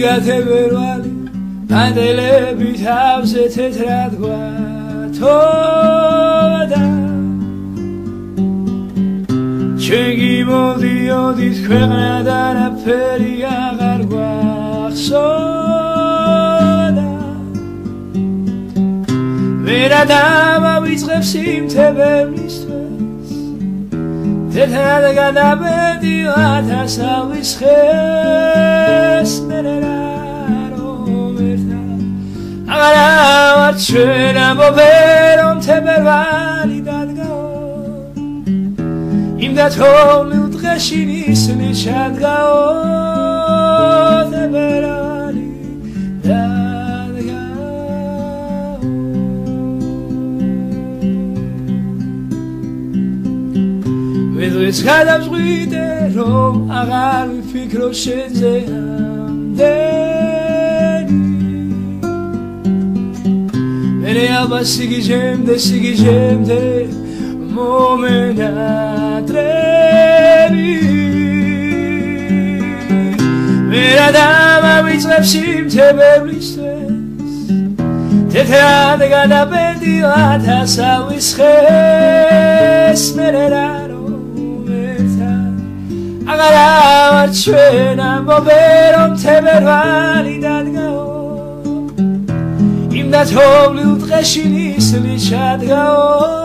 იდგა თებერვალი პანდელები თავზე თეთრად გვათოვდა ჩვენ გიმოდიოდით ქვეყნად არაფერი აღარ გვახსოვდა ვერა დამავიწყებს სიმთებებლისთვის თეთრად გადაბედიოთ ასავის ხეს მერე აღარ ჩვენ ამბობენ რომ თებერვალი დადგაო იმ დათოვლილ დღეში ნისლი ჩადგაო თებერვალი დადგაო ვედღეც გადავწყვიტე რომ აღარ ვიფიქრო შენზე Aba sigi gemde momenatrebi Vera dama vitzrep simtebeblistes Tetrad gadabediot hasavis ches mereraro merta Agaravat ჩვენ ამბობენ რომ თებერვალი დადგაო იმ დათოვლილ დღეში ნისლი ჩადგაო